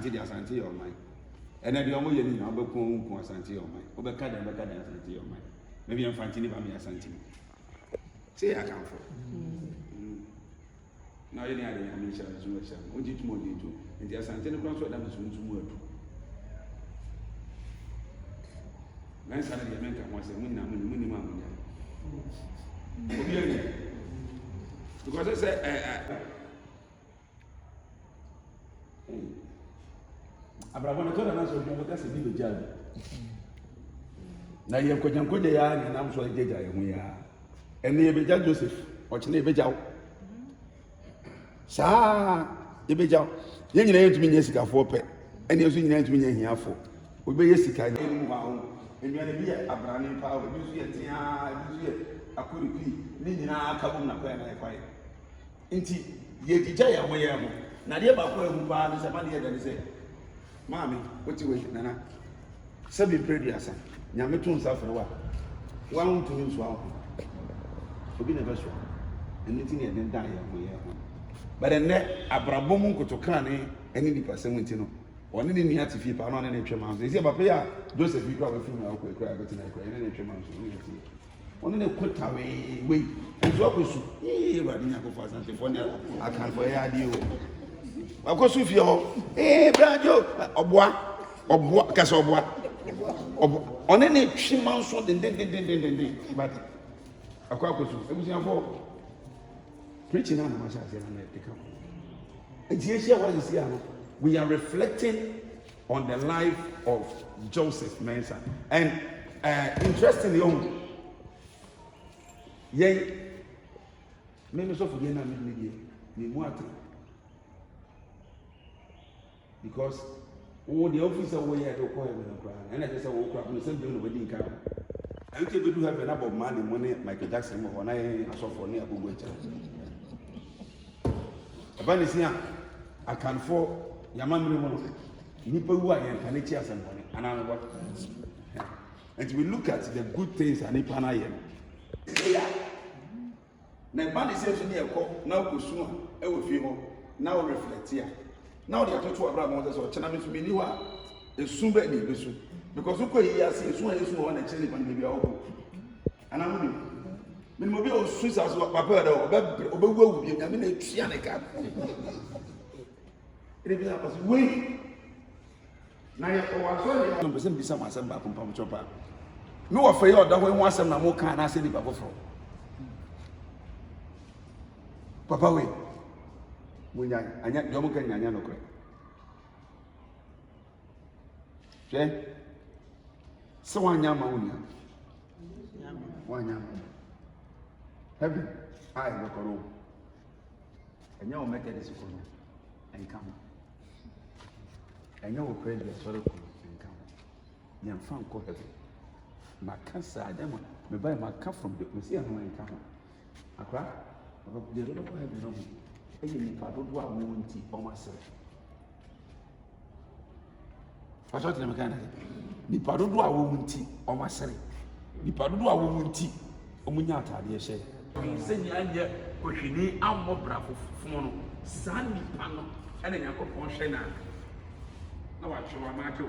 Asante your mind. And then the only you know about Asante your mind. Over Kada Asante your mind. Maybe I'm Fantini by me Asante. Say I come for. Now any other I shall as well. What did more do? And the Asante Council that is soon to work. When Saturday America was a minimum. Because I said, Abraham told us that's a big job. Now you have got a yard and I'm so dead. And the Beja Joseph, watching a Beja. Sa, the Beja. Young age mean Jessica for pet, and you're seeing age mean here for. We be Jessica, and you're going to be Abraham power, you see a could be, Nina Kabuna, and I fight. Inti, ye Jaya, where Nadia Bako, who bad is a money that say, Mammy, what you wait, Nana? Sabi Prediasa, Yamatun suffer a while. One to him swallow. To be never sure. And anything and then die. But then Abrabom could to Kane, any person with you. Or any near to feed on an nature mouse. They say, Papa, Joseph, you probably feel now quick, but in a nature mouse. Only a quick away, wait, and so was but in a something for I can't for idea. Of course, if you're Brajo, or what, Casobwa, on any chimman, so then, but a quack was for preaching on myself. And here, what is here? We are reflecting on the life of Joseph Mensah. And interestingly, yay, many of you because all the officers were here to call him and I just woke up and said, "Don't wedding car." I think we do have a number of money, Michael Jackson, when I saw for near Google. About this year, I can for Yaman Nipper who I am, can it some money? And I know and we look at the good things and Nipana. Now, man is saying, now go soon, I will feel now reflect here. Now they are talking about Moses or Chanami to be new, a soon be because look where he has seen soon as one and Chelly when maybe all. And I'm maybe Swiss as what Papa or I mean, a Chianica. It is wait. Now, I was going to be some back from Pam Chopper. No affair that when once I'm more can I say the Papa from Papa way. When I get Yomokan and Yanoko. Jay, so one yam, one yam. Heaven, I look a room. And you'll make a decision and come. And you'll pray the sorrow and come. Young Franco heaven. My cancer, I don't want buy my cup from the Messiah and come. I cry. The little boy had no. I don't want tea or myself. I thought the mechanic. The pardon do I want tea or myself. The pardon do I want tea or Munyata, dear say. Send you and yet, Kushini, I'm more bravo for Sandy Pano, and then I go for Shana. Now I show a matter.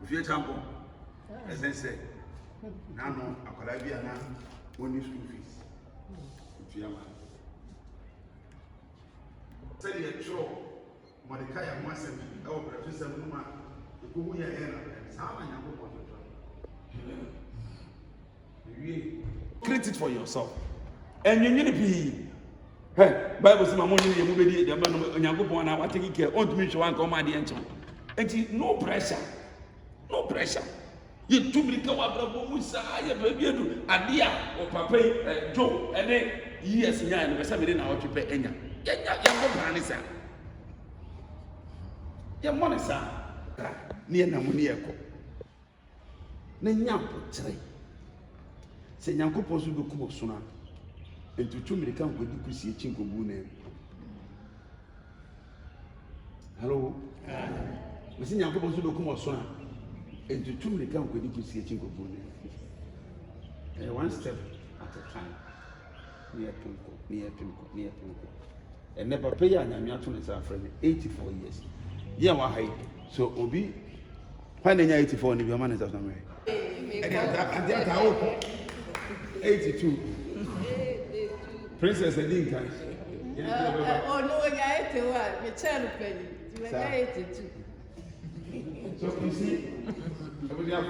If you example, as I say, Nano, a Calabia, when you school fees. Say a show, Mordecai once and our professor Numa, the Kuya era, and Sama Yago. Create it for yourself. And you need to be. Hey, Bible says, my money, you will be the man of Yago, I take care of me to one command the engine. And no pressure. No pressure. You two become a bravo, Musa, baby, Adia, or Papa, Joe, and then yes, and somebody now to pay Enya. Yango your money, sir. Near Namuniaco. Nanyam tray. Say Yanko possible come sooner. And to 2 minutes come with you see a chinko boone. Hello. Missing Yanko possible come sooner. And to 2 minutes come with you see a chinko boone. And one step at a time. Near Pinko. and never pay a nyame ato ne sa friend 84 years yeah wa hai so obi when 84 ni bi man is somewhere and that how 82 princess Edinka oh no ya 81 me tell penny you were 82 so you see everybody have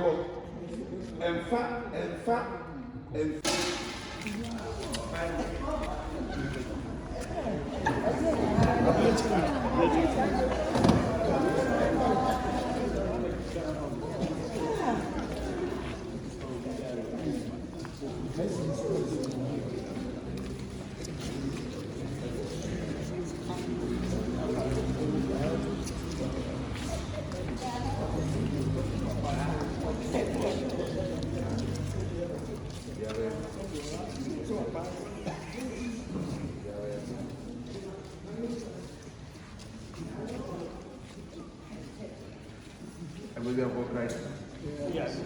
and fat everybody have Christ. Yes.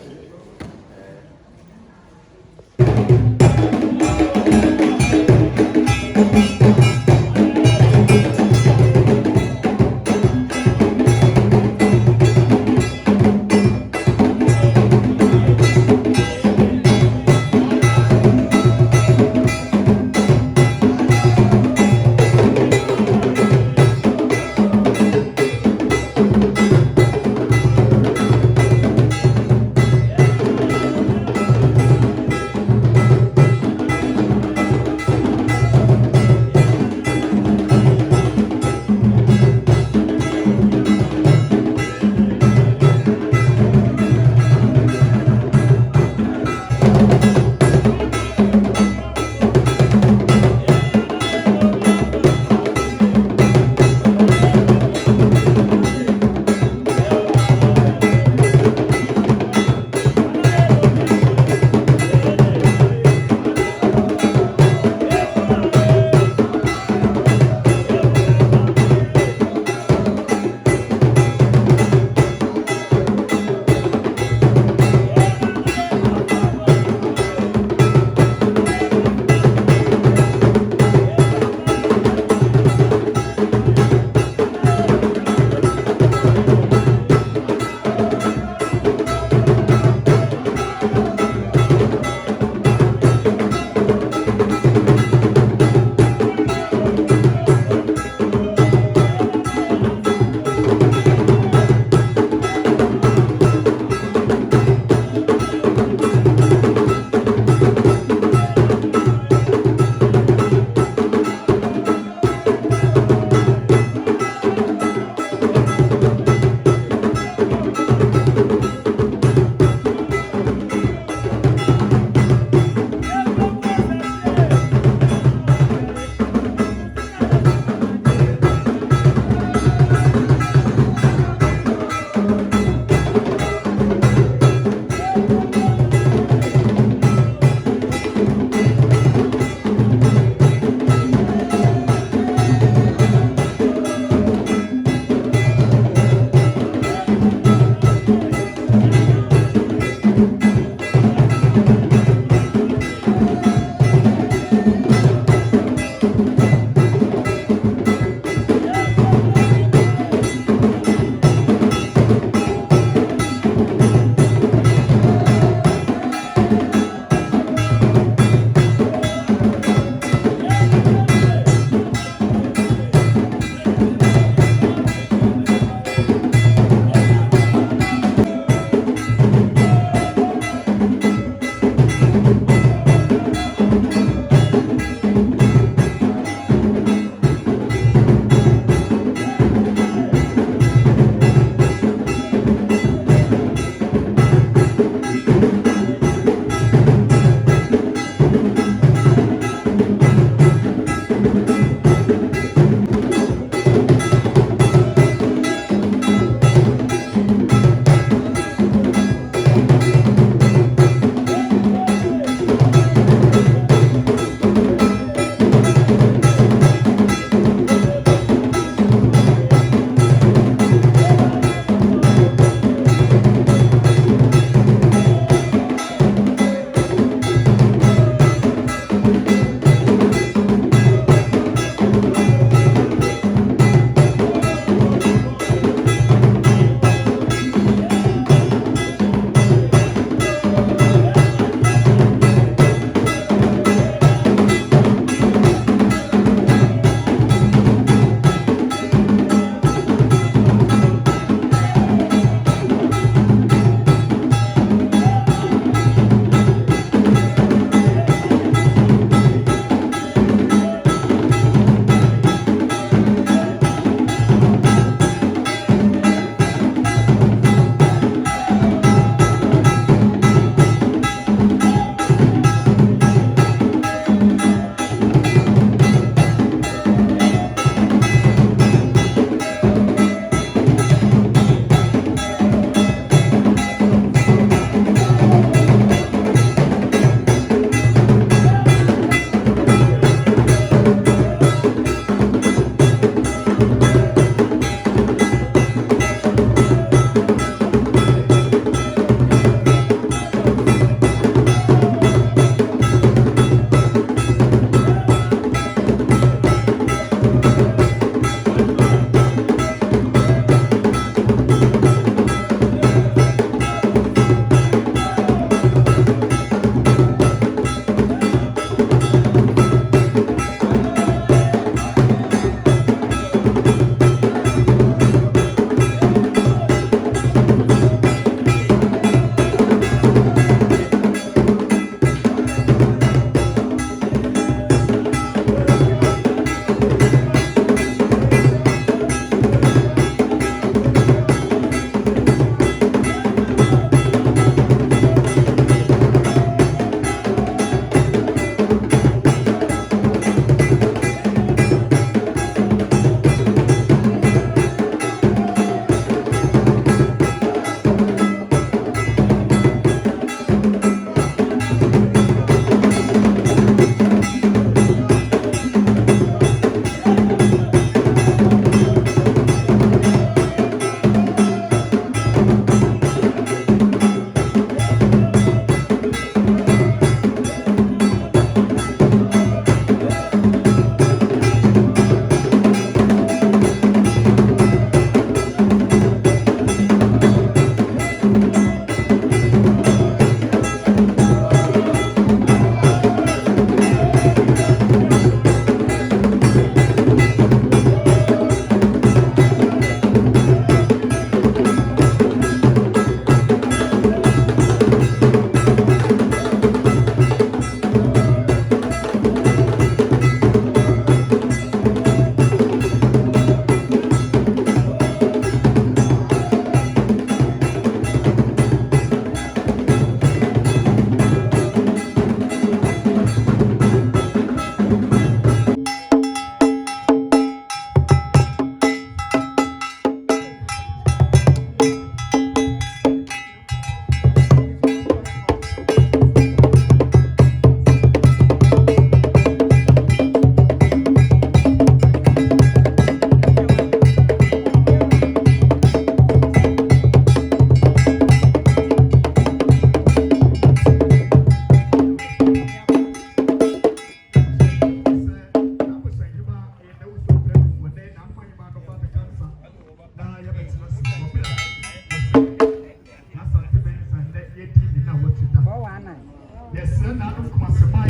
Yes, sir, now I'm going to buy.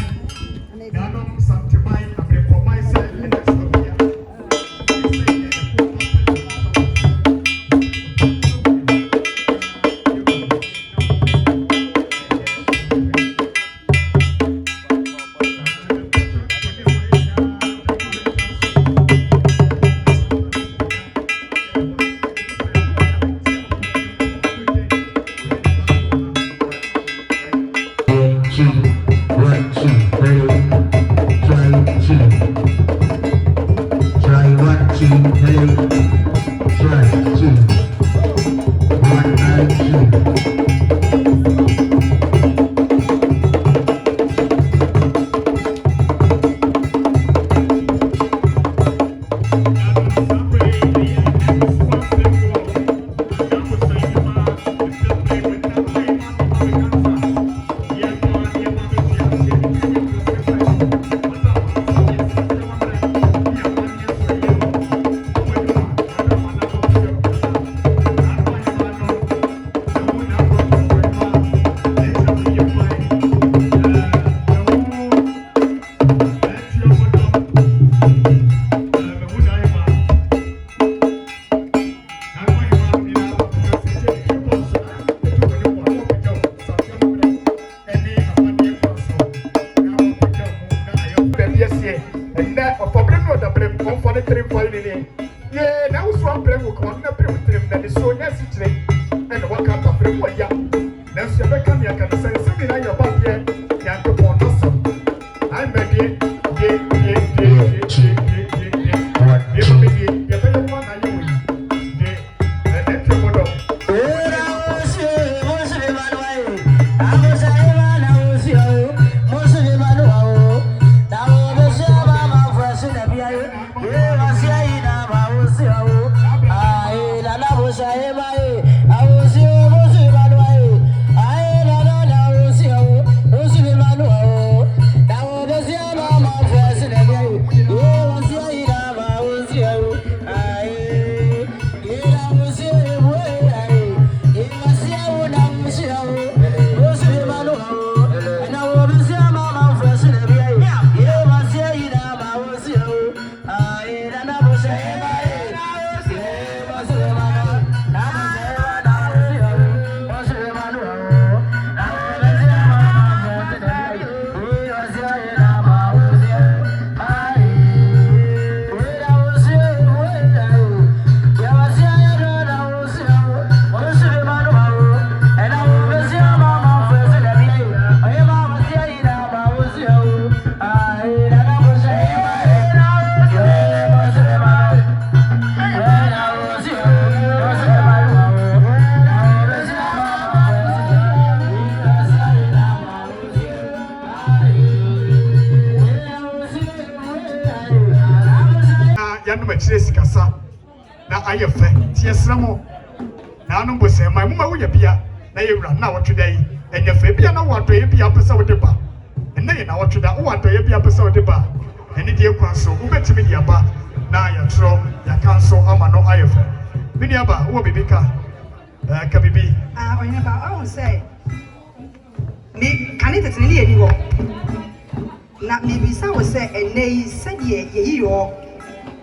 Now I'm something to buy. I'm going to buy myself.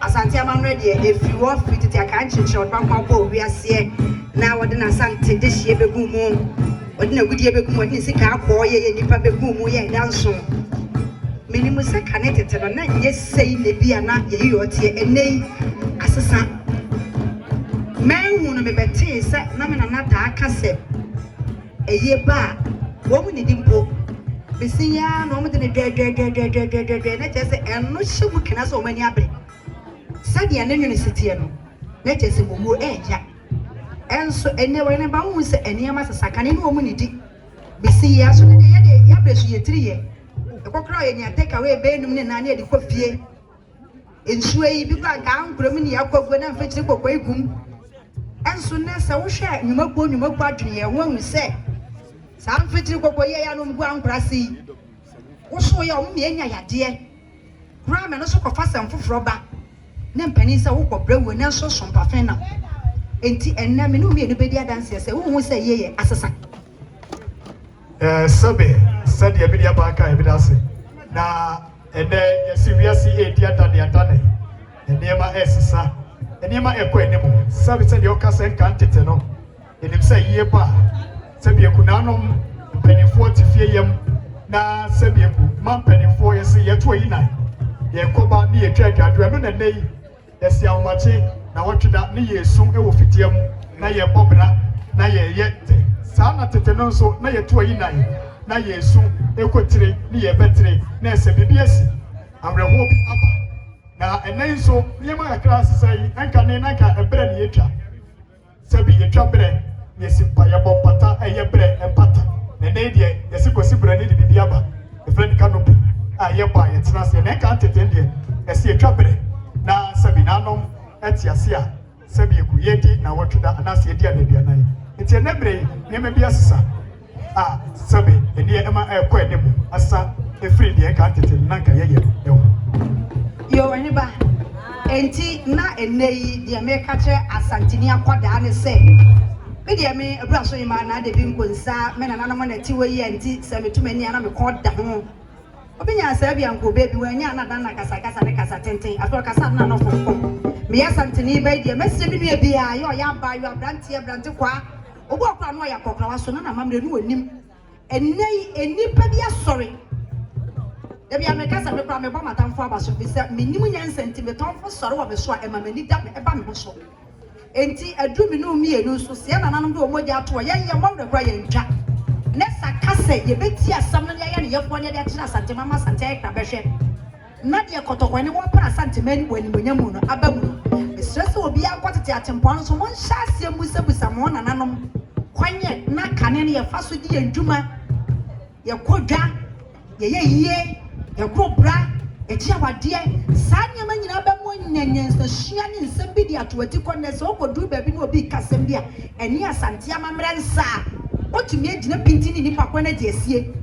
Asante Mensah if you want to take a country short back we are here now what Nana Asante this year be boom what no good year be boom ni sika ko ye nipa be boom ye danso minimum se connected to na yes say le bia na ye yo tie enei asesa men hu no me bete se na me na ta aka se eye ba wo mu ni dimpo bisiya no mu de de na je se eno hye kena so mani abre sadia na university no na je se bobo eja enso ene we ne ba hu se eniema sasakane no mu ni di bisiya so de ye ya bresu ye triye ekokra ye nya take away be num ne na na di kofie ensuwe yi bi kwa ga nkrom ni yakogwe na mfechiri kokwa igum enso na se wo hwe nyumakwo adwene ye ho hu se sa mfechiri kokwa ye ya no mgu ankrasi wo so ye o me enya yade kura me no so kofa sam foforo ba na mpani se wo kobrawo na so sompafen na enti enna me no me no bedi adanse se wo hu se ye asesa Sabe said the media back I say. Now and then seriously a theatre the attorney and near my S sir and near my equanimous. Sabe said your cousin can't it no. And him say ye pa Sabi Kunanum penny 40 fear na Sabi man penny 4 years yet 29. Ye koba ni a church at Ramon and day. Yes, young machi na what you that ni soon it will fit him na ye bobina na ye yet. Sana tetenon so na ye 29 na ye soon equatri ni ye betri na se BBS and rehobi aba na and so yema class say anka ne nanka ebre ni etwa sabi etwa bre yes pa ya bompata eye bre empata na ne de yes kosi bre ni de bibi aba e friend canopy a ye ba ye tena se na ka teten de yes etwa bre na sabi nanom etiase a sabi eku yedi na wotda anase edi anabianan enti enebre ne me bia sisa ah sabe eni ema ekọ enemu asa efiri de ka tete nanka yeye ewo yo eniba enti na eneyi de me ka kire asantini akwada ne se me de me abura so yima na de bi nkonsa me na nanom na ti we yi enti se metumani ana me ko da ho obinya asa bia nko bebi wanya na dan na kasa ne kasa tenten after kasa na no fofom me asantini be de me se bi nu bia yo ya ba yo abrante kwa obo akwa no ya kokra waso na mamre no wanim enei enipa bia sori da bia me kasa me kwa me ba matamfo abaso bi se menim nya sentimetonfo sori wa me so a ema mani da me eba me so enti adu mi no mi enu so se na nanom do omoja ato ye mamre kwa ye ntwa ne sakase ye beti asam na ye ne yefo ne de atena Asante mama Asante ekra behwe na de kotokwa ne wo para Asante mani wani monyamu no abamu stress obi akwatete atempon so mon hyase musabusa mo na nanom kwanye na kane ne ye faso di adwuma ye kodwa ye ye ye krobra e chiawade sanya manyina ba mo nyanyansa hia ne nsem bi di atwati konne so okodu ba bi no obi kasem bia eni Asante amamrensa otumi agina pintini ni pakwa na de asie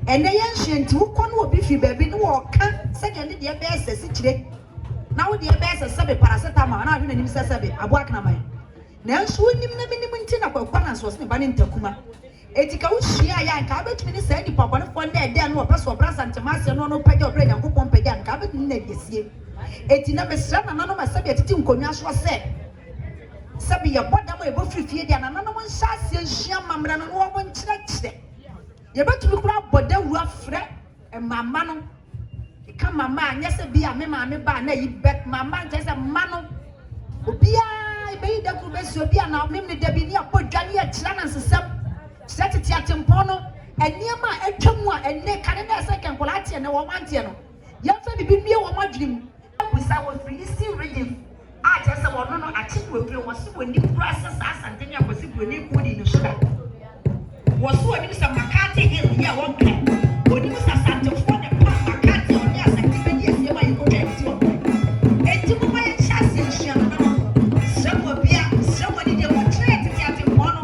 ene ye nhwenti wukọ no obi fi ba bi no wo ka se de ne de be esese kire na wo de be esese be paracetamol na ahwe nanim sese abo akna mai na nso nim na minim nti na kwakwa na so se ba ne ntakuma etika wo hia ya nka abetumi ni se di pakwa no fo na ede na opeso bra Asante mase no no pagya obra nyankopon pagya nka abetumi na de asie eti na besra na no ma sabe atiti nkonwa so se sabi ya boda mo ebo frifie dia na no mo nhyase nhia mamra no wo bo nkyerɛkyerɛ ye betumi kura boda wu afrɛ mama no ka mama anya se bia me maame ba na yi bet mama nkyɛ se mama no obia be yi da kuru be si obia na mem ne da bi ni apodwa ne akyerɛ na nsesam kyerɛ atempɔ no eniema atwam a enne kane na se kenkola atie ne wo mantie no ye fa bibi mie wo madwrim busa wo free si reading a kyerɛ sɛ wo no akyi wo free wo se woni process Asante ne akosi broni kodi no sugar wo so woni se makati hill ya wo kan woni se Asante fo ne pa makati on ya Asante be die se ma yiko twa ti wo enti mo ma ya chase nhia no se mo bia se mo ni de mo trade ti ati mo no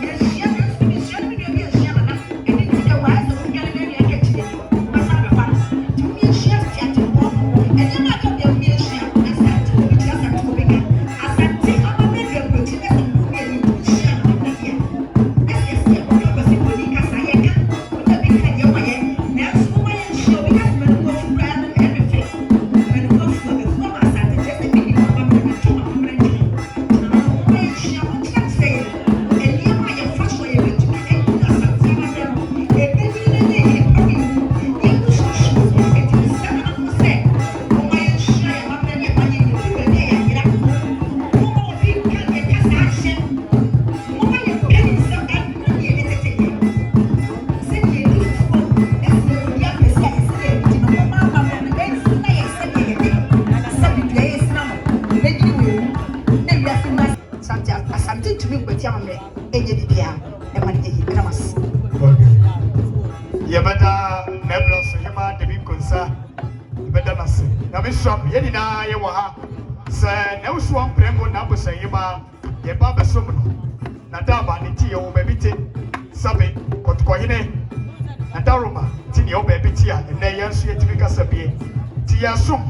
ye hia no se mi hia mi de bi hia na eni ti de wa so mo gale ne ya ke ti de ma sa be fa ti mi hia ti ati mo no eni na ka de mi hia Asante mo bi ti Asante mo be ga Asante ama me de ko ti ne se mo be ni hia na na ya esi e ko ko si ko ni ka sa ye ka o de bi ka ye wa ye na so mo ye hia o bi ka me ko fu bra no everything me ko fu be fu ma Asante je se mi ni ko ba me na to ma mo re ni na mo ye hia mo ti ka se eni ma ye fa so ye bi ti e ku Asante ma de no e be ni ne ye ko ni ye ku so so e ti se na mo se mo ma ye hia ya ma me ni ma ye ni bi be ni ya ira mo mo bi ka ye ka sa hia mo ma ye pe ni se ka ni ye te te ye se ye ni fo e se ya pe se se ti no mo ma ma me be si na ye se ye ye se bi de ye se na mo be ni we na ya se ma Asante tumi kwati amre enye bibia e ma ni ye na mas ye bada nebro so yema de bi konsa beda nase na me shop ye ni na ye wo ha se na usu on premo na bo se yema ye ba be so no na da ba ni ti ye wo be bi te sabe kotko hine na daroma ti ni wo be bi ti a na ye nso ye ti bi kasa bie ti ya sum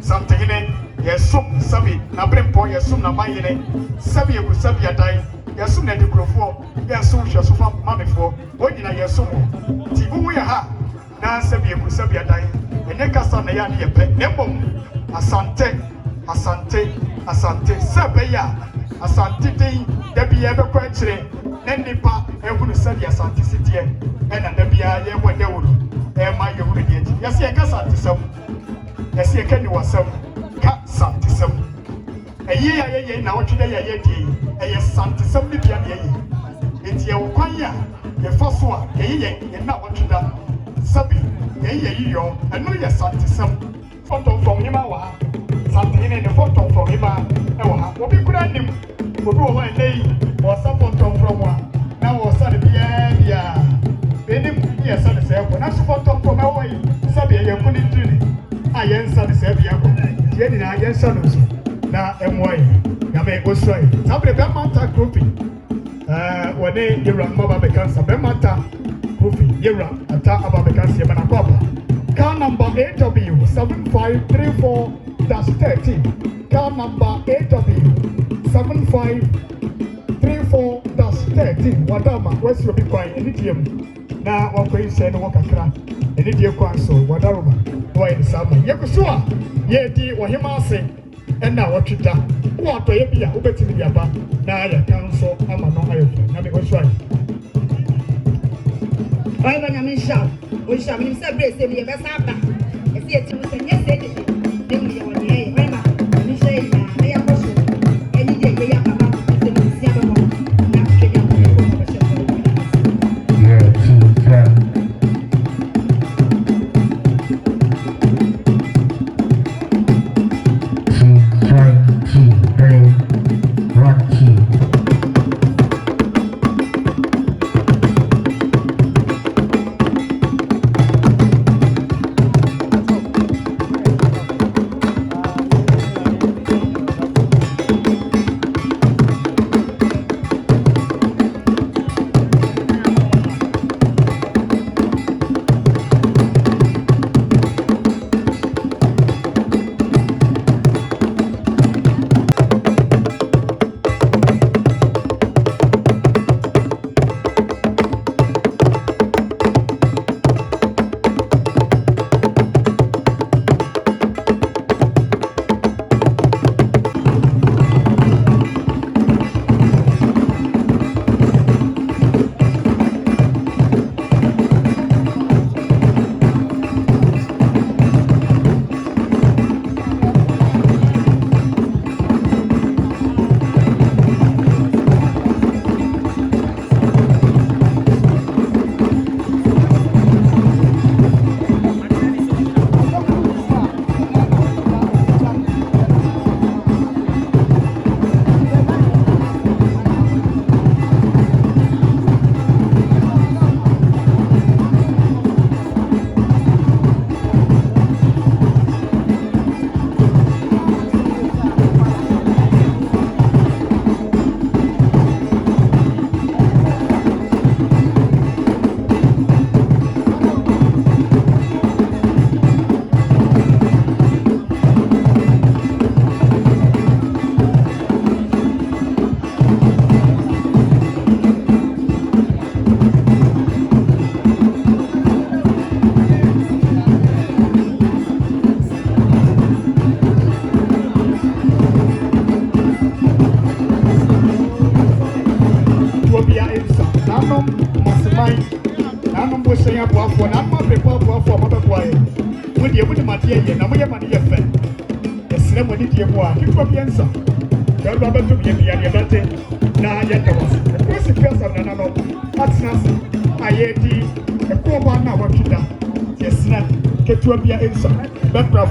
Asante hine ye sum sabe na brempo ye sum na mayene sabe ye ku sabe ya dai ye sum na de krofo yes, so shall so far, mammy for what did I hear so more? Tibu, we are now, Sabia, Sabia dying, and Necasa, Nayani, a pet, Nebom, Asante, Sabaya, Asante, Debbie ever quenching, then Nipa, and who said the Asante City, and Debbia, yeah, what they would, and my immediate. Yes, I guess Santi some. Yes, I can do some cat Santi some. A year, now today, a yes, Santi some Libya. It's your one year, the first one, a year, and not what you done. Sabi, a year, and no, yes, Santi some photo from him. Something in the photo from him. What we could have him for one day or some photo from one. Now, was Sunday, yeah. Yes, I say, when I support from my way, Sabia, you couldn't do it. I answer the Sabia, Jenny, I answer those. Now, MY, Yame was right. Somebody, Bemata grouping. When they run Mobile becomes a Bemata grouping, you run a tap about the Cassia Manapapa. Car number 8W 7534-13. Car number 8W 7534-13. Wadama, where's your big quiet? Anything. Now, one way saying, walk a crack, and it dear council, Wadaruma, why in summer? Yakusua, Yeti, or Hemaa say, and now what you done? What to be a bit in the above? Now, the council, I'm not iron. Now, it was right. Why, when I'm in shop, we shall be separate, say, we have a sapa. I see it, and yes, anything. Then we are on the air, Rema, and you say, they are possible. Any day, they are about to see the Siamo.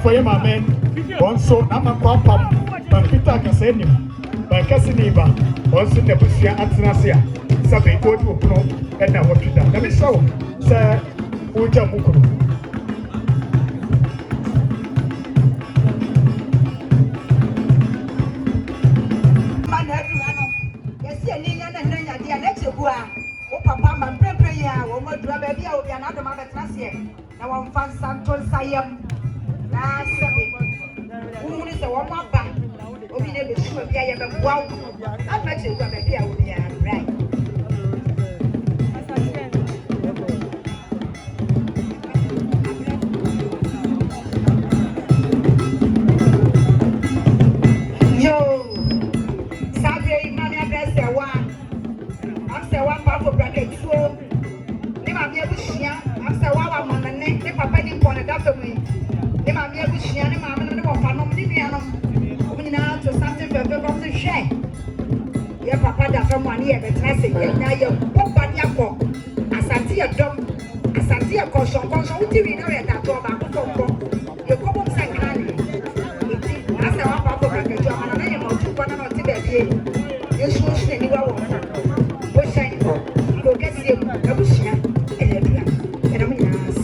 For your man, also, I'm a papa, but Peter can say him. By Cassiniva, also the Busia Atanasia, Sabi go to Pro, and now what you done. Let me show, Sir Uja Mukuru. Yes, and next year, Papa, my prayer, or what do I be another mother class here? Now I'm fan Santon Siam. Who is a woman back? Obi ne be sure bia ye be wow. That makes you go be a right. for the family. The mammy was sharing a mamma and one from the piano. Opening out to something for the share. Your papa does from 1 year, but classic, and now you're pop on your pop. Asante a drum, Asante a caution, we know that door back from your common sanctuary. As a papa, I can join an animal to one or two days. You should anywhere. What's shining for? Go get him, a bush, and I'm in I'm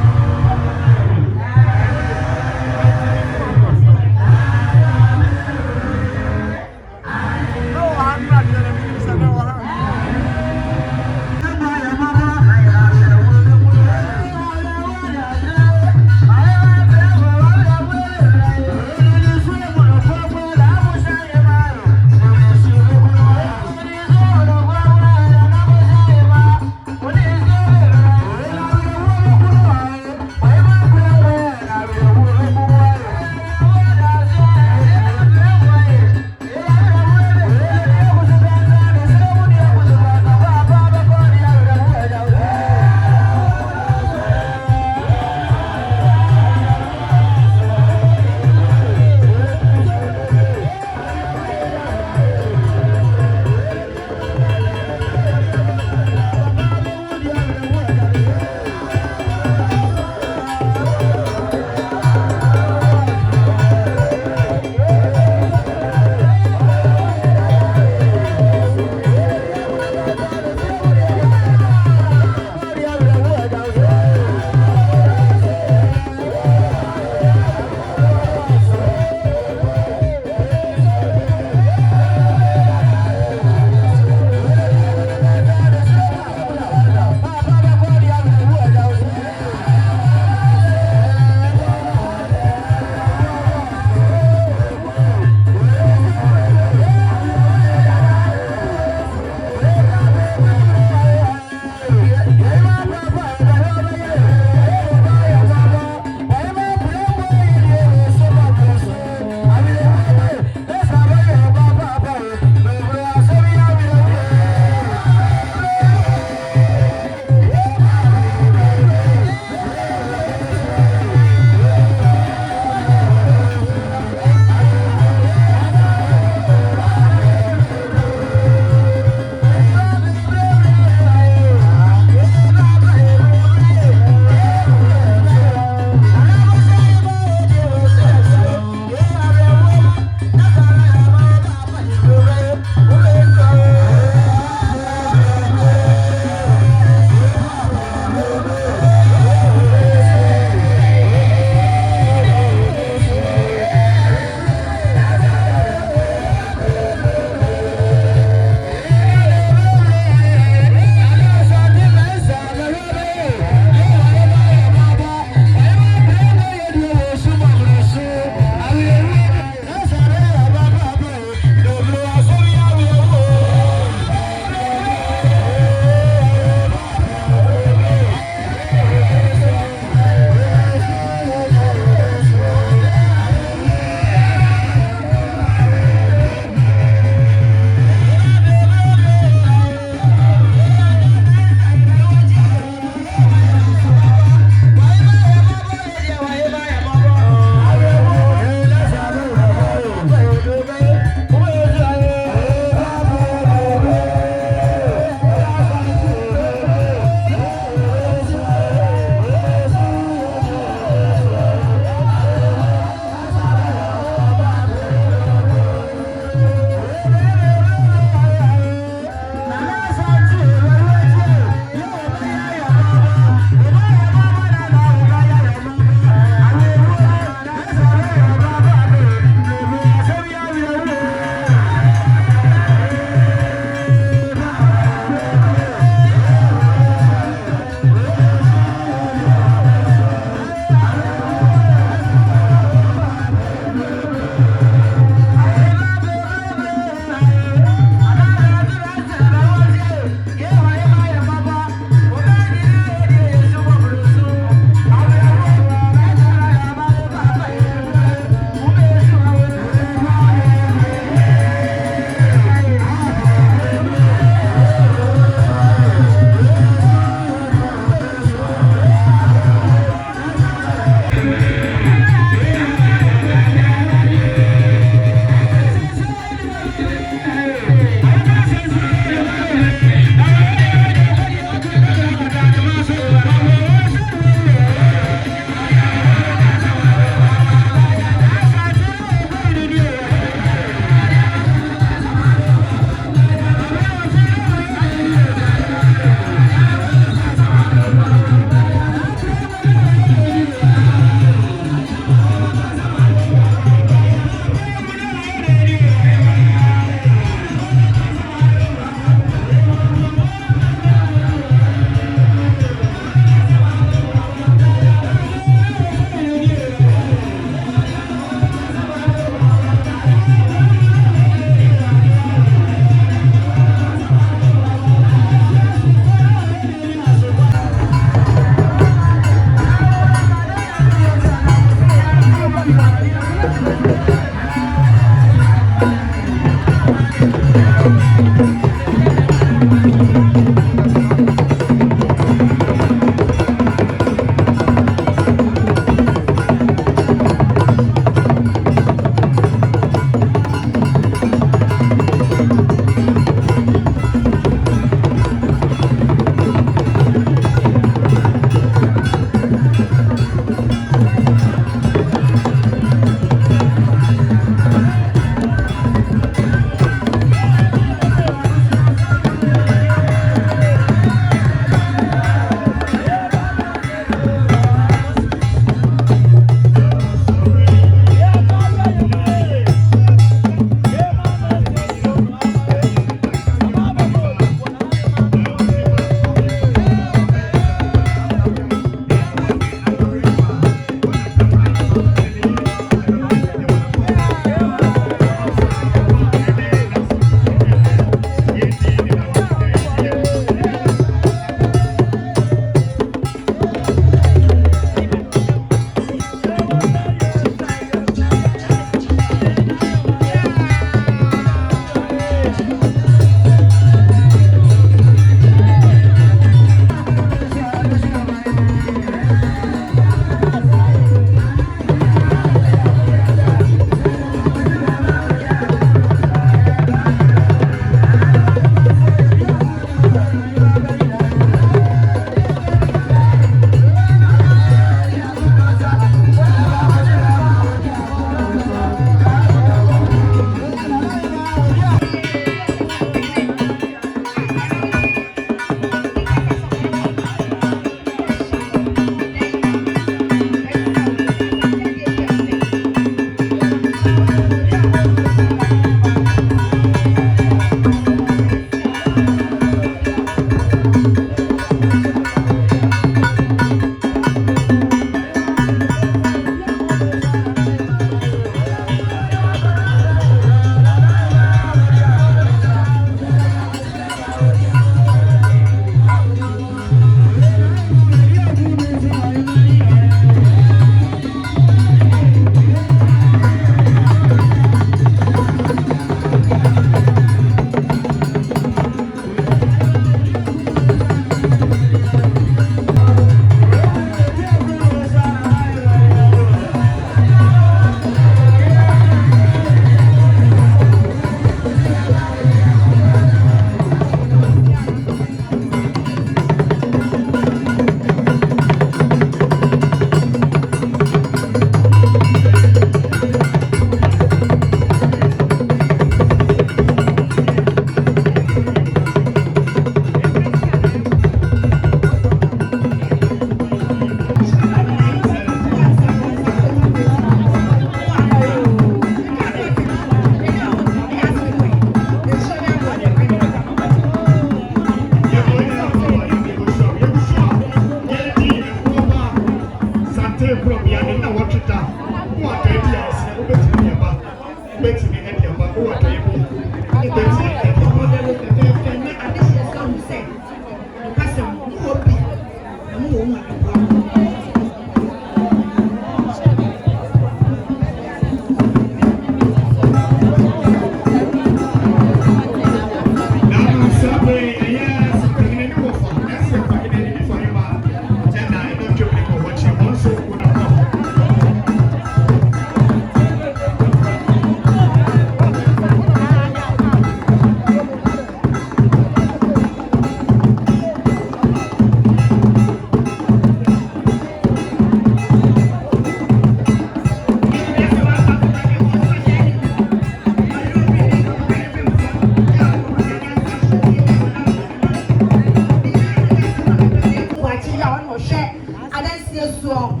on or share, and then see a song.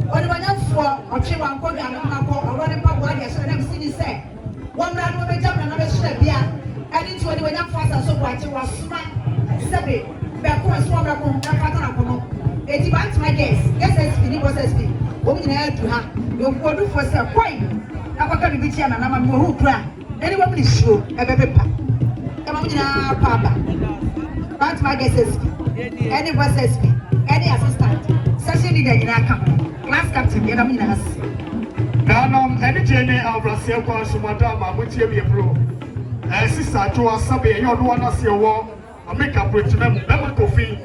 What do I know for? Or chill and go down or running pop while you're showing them city say. One man will be jumping another ship, yeah. And into when you're fast so bright, you was smart. Separate. Back one small back home, back 80 back to my guess. Yes, SP, was SP. What we have to have. You'll go do for some point. I'm going to be chairman, I'm a who cry. Anyone is sure, a baby papa. Come on, papa. Back to my guess SP. Any was SP. Any assistant. Session leader in our company. Class captain, get them in us. Now, any journey of Brazil, Madame, which you be a bro. Sister to us, Sabi, you don't want to see a war. I make up with them, coffee.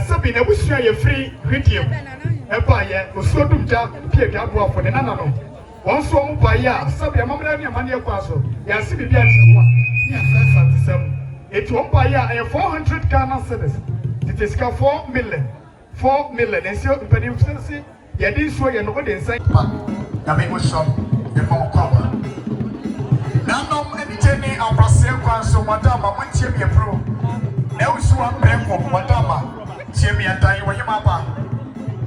Sabi, I wish you a free radio. Empire, who so do that, Pierre Gabua for the Nana. One song by ya, Sabi, a moment and money across. Yes, it be yes, it won't buy ya a 400 Ghana cedis. It is 4 million. 4 million, and so the you didn't show you nobody inside. I mean, what's up? The more cover. Now, any journey of Brazil, so Madame, I want you to pro. Now, so I'm paying for Madame. Jimmy and Diane, when you mama.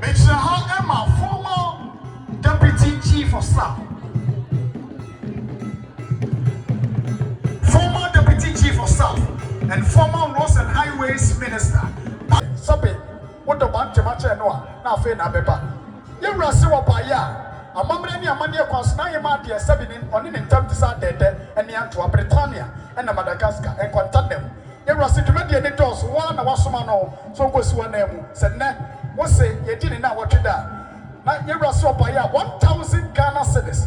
Make sure how Emma, former deputy chief of staff. Former deputy chief of staff and former roads and highways minister. Sabi, what about Jamacha Noah? Now, fair na beba. You rasi wa baya. A mamma ni amani akwas na yema de 7 on in term to dede and the to Britannia and Madagascar and contact them. You rasi to make the editors one wasumano so go to one name. Said ne, what say you didn't know what you da. Now you rasi wa baya 1,000 Ghana cedis.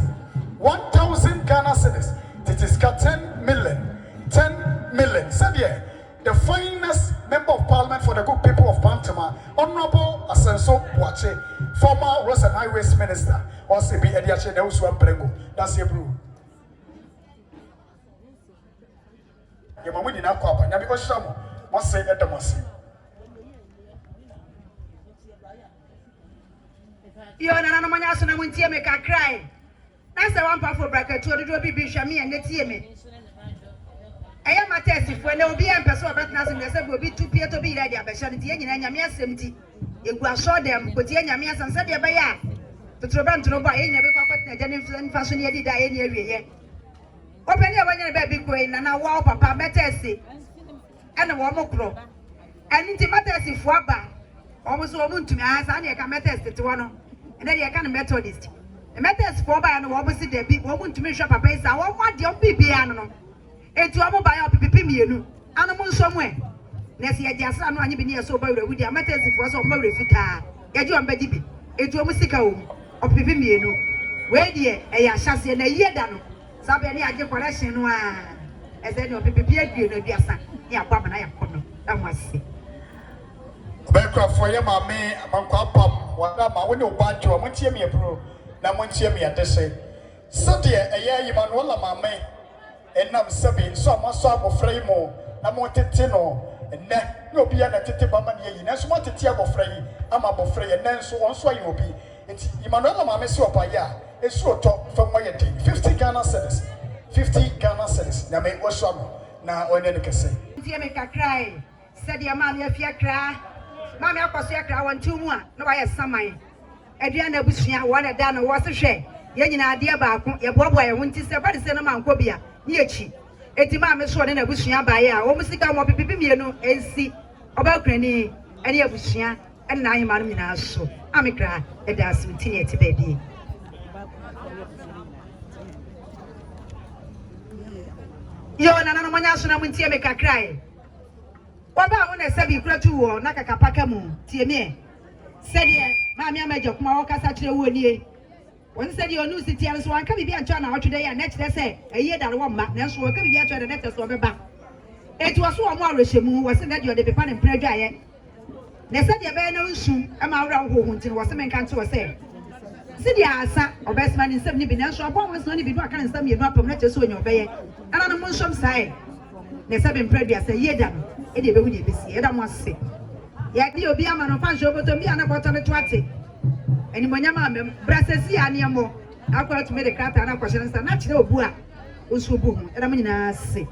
1,000 Ghana cedis. It is 10 million. 10 million. Said yeah. The finest member of parliament for the good people of Bantama, Honorable Asenso Boache, former roads and highways minister, or CB Ediache Neuswa Prego. That's your brew. Your mamma did not call, and I because some must say at the mercy. You are an animal, and I won't make a cry. That's the one powerful bracket to the baby Shami and the me. I am a test if when there will be a person of nothing, there will be 2 people to be ready. I shall be in Yamia 70. You will show them, put in Yamias and Sadia Baya. The Troban to buy any influence fashion yet any area. Open your one baby queen and I walk papa Betty and a warm crow. And intimate if Waba almost a woman to me as I can metest to one, and then you can methodist. The methods for by and opposite the big woman to me shop a place. I want your piano. And to our buy up Pipimianu, animal somewhere. Nessie, I just don't want to be near so by with your matters if was on Morifita. Get you on Bedibi, a to a musical of Pipimianu. Where dear, a chassis and a year done. Sabany I get collection, as any of Pipipian, no dear son. Yeah, Bob and I am Kono. I must see. Backcraft for your mammy, among Papa, what I'm a window bad to a Montier Pro, now Montier at the same. So dear, a year you man, mammy. And now, Sabi, so much of Framo, Namotino, and then you'll be an attitude by money. That's what the Tiago Frey, I'm a Frey, and then so on, so you'll be. It's Emmanuel Mameso Paya, it's so top from my team. 50 Ghana cedis, 50 Ghana cedis. Now, make what's wrong now, or any can say. Make a cry, said your mammy if you cry. Mammy, I'll pass your cry 1 2 1. No, I have some money. Adriana Bushia, one a down, was a share. Yen idea about your boy, I want to say about the cinema and Cobia. Yechi, Etima Messon and a Bushia by almost the come up Pipimiano, and see about Granny, and your Bushia, and I am Armina. So I'm a cry, and that's with Tia baby. You're Nana Manasana when Tia make a cry. What about when I said you got to or Naka Pakamu, Tia me? Said ye, Mamma Major, Mawaka. One said your new city, and so I can be a channel today, and next they say, a year that one man, and so I can be a next over back. It was so more regime, wasn't that you're the Japan and prayer giant? They said your bear no soon, I'm around who was a man can't say. City answer, or best man in 70 billion, so I was not even working and some year up from letters in your bay, and on a motion side. They said in prayer, say, ye done, it will be busy, I don't want to say. Yet you'll be a man of fashion, but to me, and about on the 20. And when your mamma, Brassi, and your more, I've got to make a cat and a question, and natural boa, who's who boom, and I mean, I say.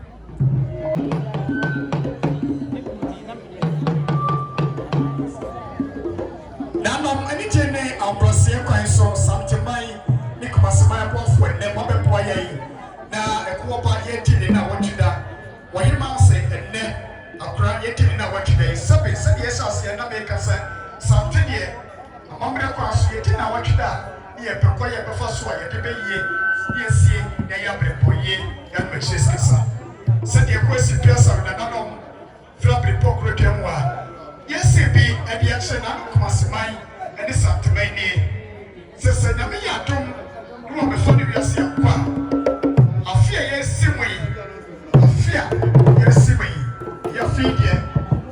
Nanom ani jene ambrose kwan so samtemai ni kumasemai po for ne mo be po yai na eko ba ye tini na wotwida wo yema se enne akura ye tini na wotwida sabe sabe ye sase na me kasa samtede amamre kwa so ye tini na wotwida ye peko ye befa so ye de be ye sie ye ya brepo ye ya mechis kasa sabe ye ko si pesa na nanom fra brepo kro twemwa yes be e de action na kumasemai ene samtemai ni se na me ya dum no me so de wiase akwa afia yesimwe afia yesimwe ya fidie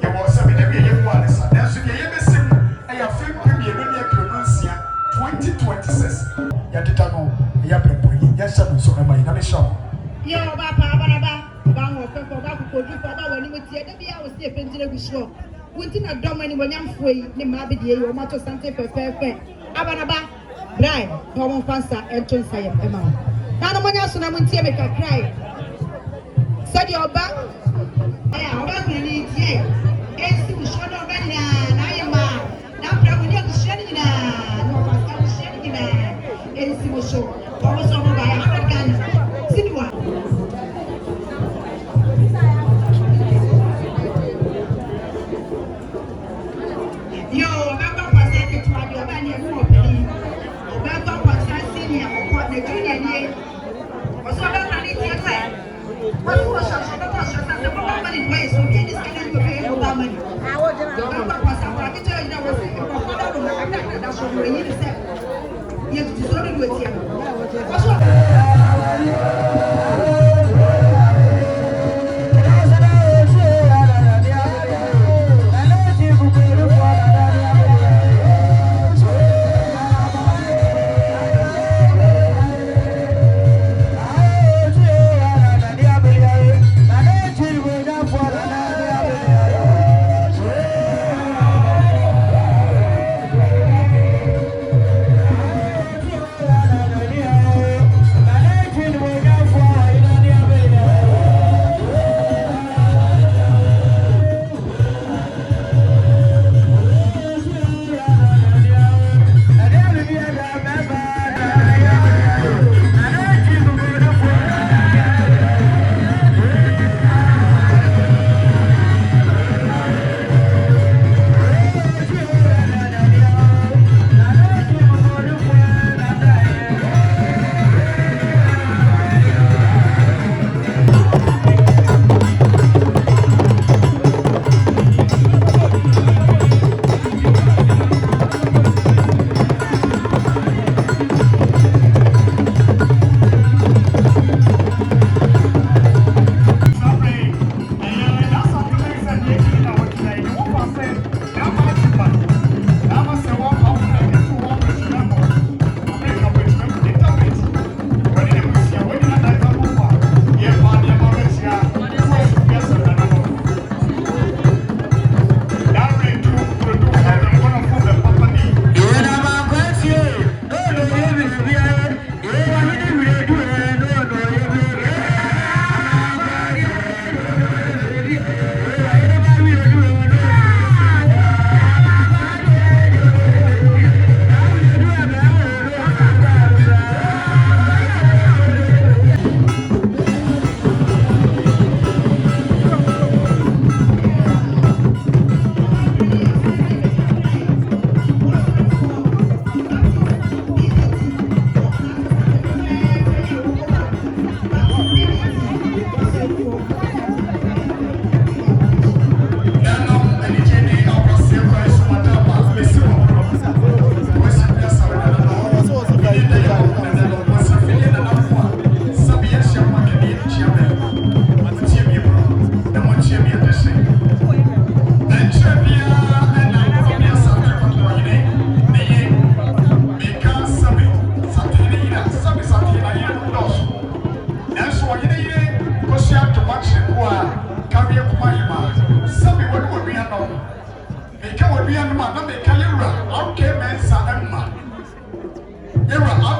ya wo sabe de be ye kwa ne sa na so de ye besim e ya fi premier no ne pronuncia 2026 ya teta no ya prepo ya sha no so na me sha yo ba pa ba ba ho fe ko ba ko ju ko ba wani mo tie de bia wo se penjire gu sho wunti na dom ani wonyamfo yi ne ma be de yi o ma to sante pepepe abanaba brai ko mo fansa enton saye ema na no monya so na mo tie me ka cry said oba oba ni tie esi wo sho do ba na ye ma na pra mo ni ku sho ni na no pa ka sho ni na esi wo sho o so mo ba ya african sidwa yo baba kwa sete twadi oba ni mu opeli baba kwa sase ni akoko na junior ni o so ba na ni tie kwa o so so baba so sase baba ma ni kwa so ke dis kana ko be o ba ma ni baba kwa sase kwa kito ina wo se ko ko da ro na da so ro ni se ye tu so ro do tie o so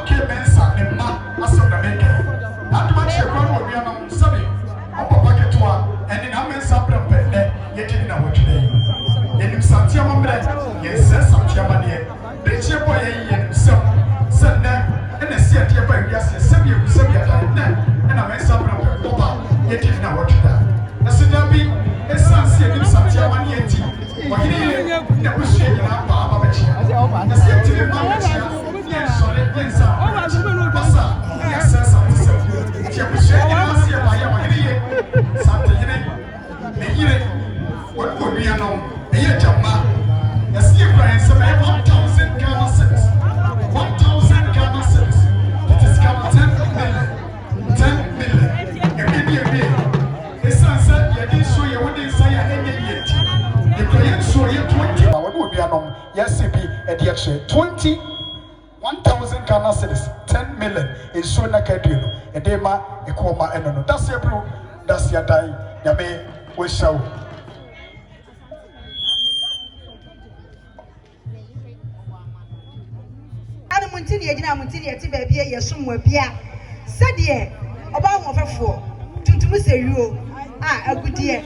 Bohyen Mensah Emma asomna meke atuma chekwa no bia no sabi opapa ketwa ene na Mensah prempende yetini na wotwe yenim santia mamre yesa santia mane me yire what would be no ye jama ya see Brian say 1,000 Ghana cedis 1,000 Ghana cedis it is come 10 million it's answer you didn't show you wouldn't say any yet you can show you 20 what would be no yes be a dear 20 1,000 Ghana cedis 10 million is so na kadino e dey ma e ko ma eno that's your bro that's your die ya me we show ana muntini yegina muntini yeti ba bia yesum wa bia sade oba hofefo tuntum serio agudie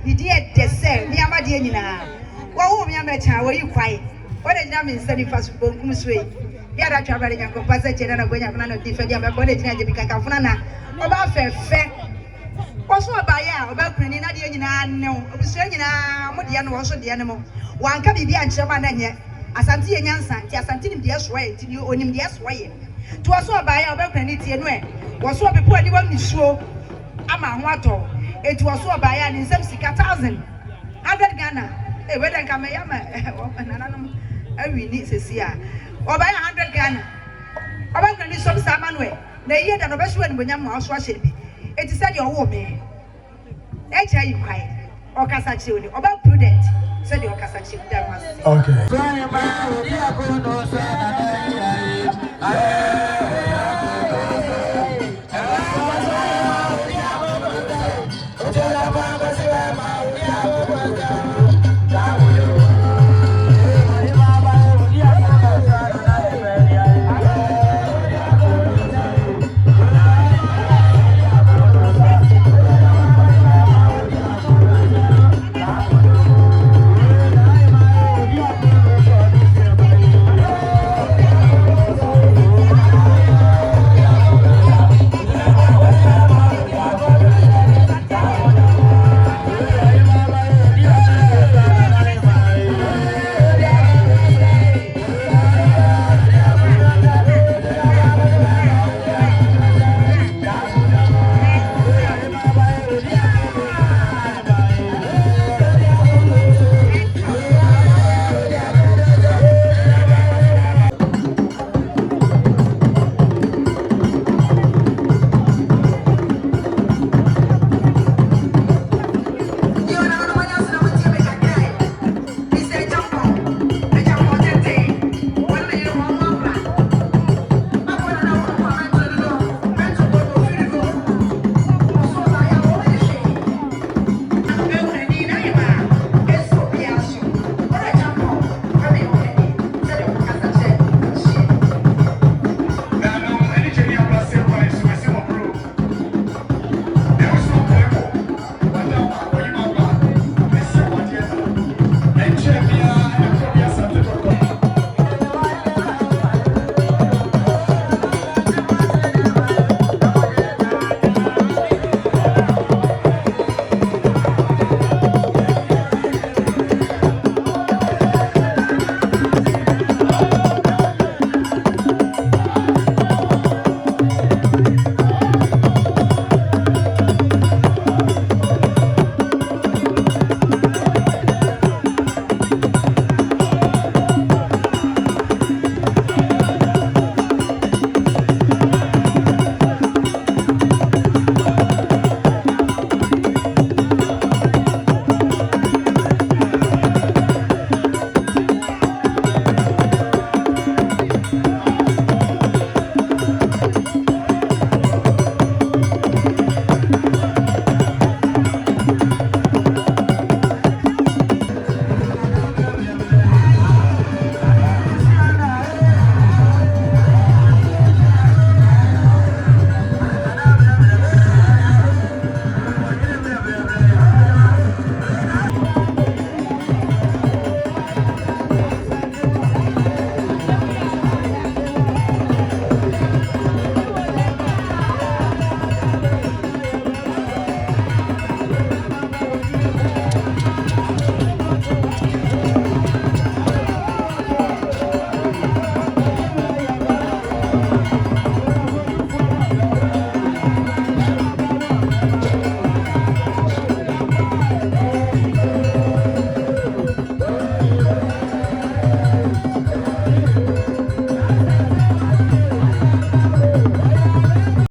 bidie dese mi amade nyina wo mi amacha wo yi kwai wona nyina me nsani faso bonkum soe bia da twa bare nyanko pasa chena na gonya kuna no dife dia ba ko ne tina je bikaka funa na oba fefe woso abaya oba kunani na de nyina ne obuso nyina mo de no woso de ne mo wanka bibia nkyema na nye Asante ye nyansa ti asante nim de soye ti ni onim de soye to woso abaya oba kunani tie no e woso bepo ani wa misuo ama ho ato eti woso abaya ni nsem sika 1,000 100 Ghana weda nka me ya ma nananom awi ni sesia obaya 100 Ghana oba kunani so bisa manuel na iye da no be so ani bonya ma so ahye bi eti se de owo me e cha yi kwai o kasa chi oni oba prudent se de o kasa chi da mas okay